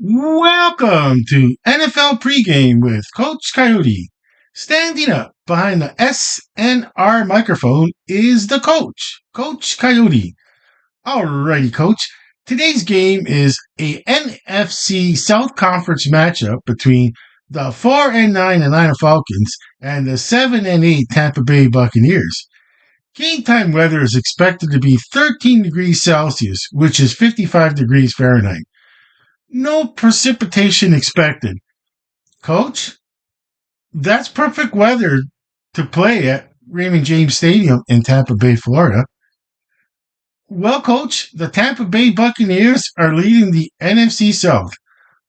Welcome to NFL Pregame with Coach Coyote. Standing up behind the SNR microphone is the coach, Coach Coyote. Alrighty, Coach. Today's game is a NFC South Conference matchup between the 4-9 Atlanta Falcons and the 7-8 Tampa Bay Buccaneers. Game time weather is expected to be 13 degrees Celsius, which is 55 degrees Fahrenheit. No precipitation expected. Coach, that's perfect weather to play at Raymond James Stadium in Tampa Bay, Florida. Well, Coach, the Tampa Bay Buccaneers are leading the NFC South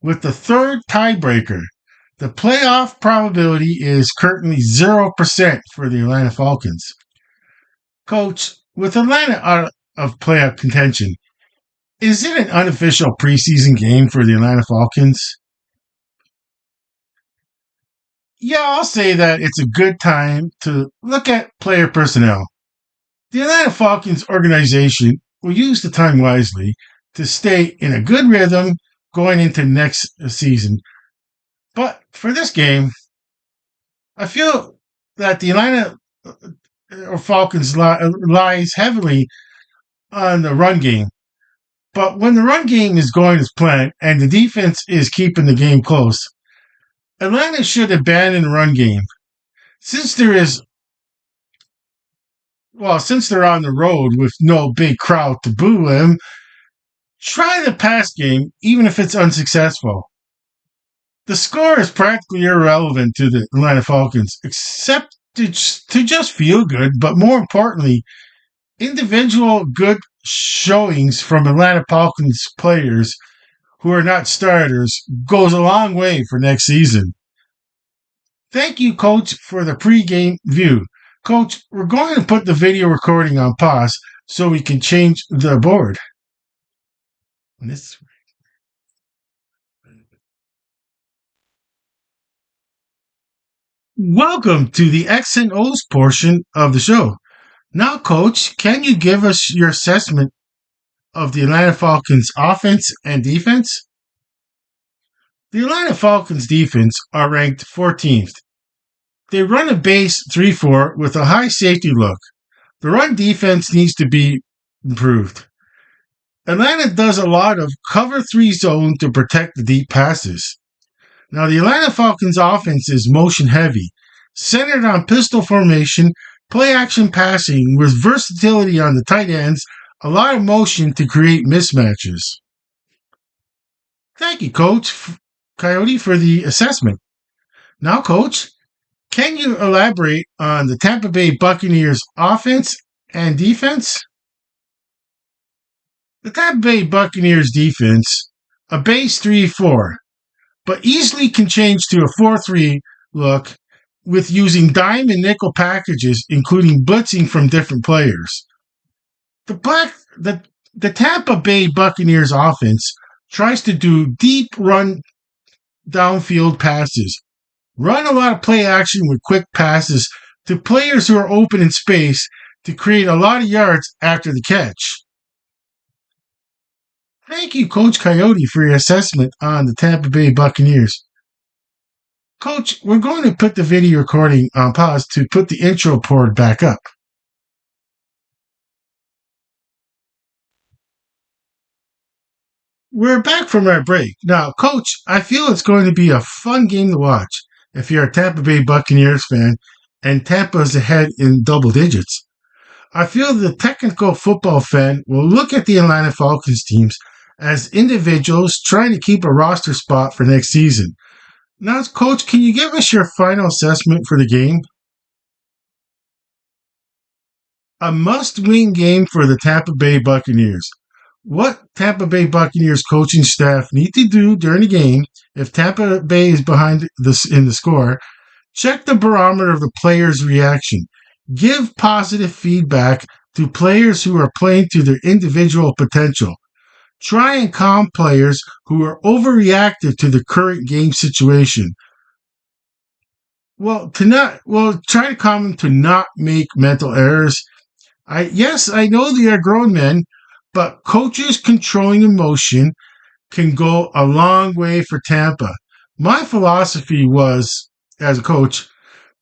with the third tiebreaker. The playoff probability is currently 0% for the Atlanta Falcons. Coach, with Atlanta out of playoff contention, is it an unofficial preseason game for the Atlanta Falcons? Yeah, I'll say that it's a good time to look at player personnel. The Atlanta Falcons organization will use the time wisely to stay in a good rhythm going into next season. But for this game, I feel that the Atlanta Falcons lies heavily on the run game. But when the run game is going as planned and the defense is keeping the game close, Atlanta should abandon the run game. Since they're on the road with no big crowd to boo them, try the pass game even if it's unsuccessful. The score is practically irrelevant to the Atlanta Falcons, except to just feel good, but more importantly, individual good showings from Atlanta Falcons players who are not starters goes a long way for next season. Thank you, Coach, for the pregame view. Coach, we're going to put the video recording on pause so we can change the board. Welcome to the X and O's portion of the show. Now, Coach, can you give us your assessment of the Atlanta Falcons offense and defense? The Atlanta Falcons defense are ranked 14th. They run a base 3-4 with a high safety look. The run defense needs to be improved. Atlanta does a lot of cover 3 zone to protect the deep passes. Now, the Atlanta Falcons offense is motion heavy, centered on pistol formation, play action passing with versatility on the tight ends, a lot of motion to create mismatches. Thank you, Coach Coyote, for the assessment. Now, Coach, can you elaborate on the Tampa Bay Buccaneers offense and defense? The Tampa Bay Buccaneers defense, a base 3-4, but easily can change to a 4-3 look with using dime and nickel packages, including blitzing from different players. The Tampa Bay Buccaneers offense tries to do deep run downfield passes, run a lot of play action with quick passes to players who are open in space to create a lot of yards after the catch. Thank you, Coach Coyote, for your assessment on the Tampa Bay Buccaneers. Coach, we're going to put the video recording on pause to put the intro board back up. We're back from our break. Now, Coach, I feel it's going to be a fun game to watch if you're a Tampa Bay Buccaneers fan and Tampa's ahead in double digits. I feel the technical football fan will look at the Atlanta Falcons teams as individuals trying to keep a roster spot for next season. Now, Coach, can you give us your final assessment for the game? A must-win game for the Tampa Bay Buccaneers. What Tampa Bay Buccaneers coaching staff need to do during the game, if Tampa Bay is behind in the score, check the barometer of the players' reaction. Give positive feedback to players who are playing to their individual potential. Try and calm players who are overreactive to the current game situation. Try to calm them to not make mental errors. I know they are grown men, but coaches controlling emotion, can go a long way for Tampa. My philosophy was, as a coach,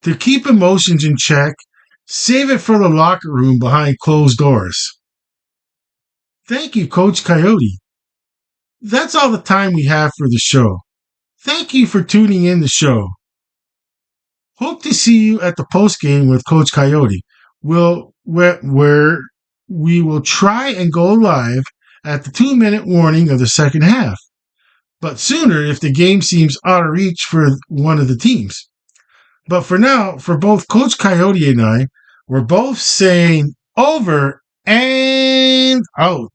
to keep emotions in check, save it for the locker room behind closed doors. Thank you, Coach Coyote. That's all the time we have for the show. Thank you for tuning in the show. Hope to see you at the post game with Coach Coyote. Where we will try and go live at the 2 minute warning of the second half, but sooner if the game seems out of reach for one of the teams. But for now, for both Coach Coyote and I, we're both saying over and out.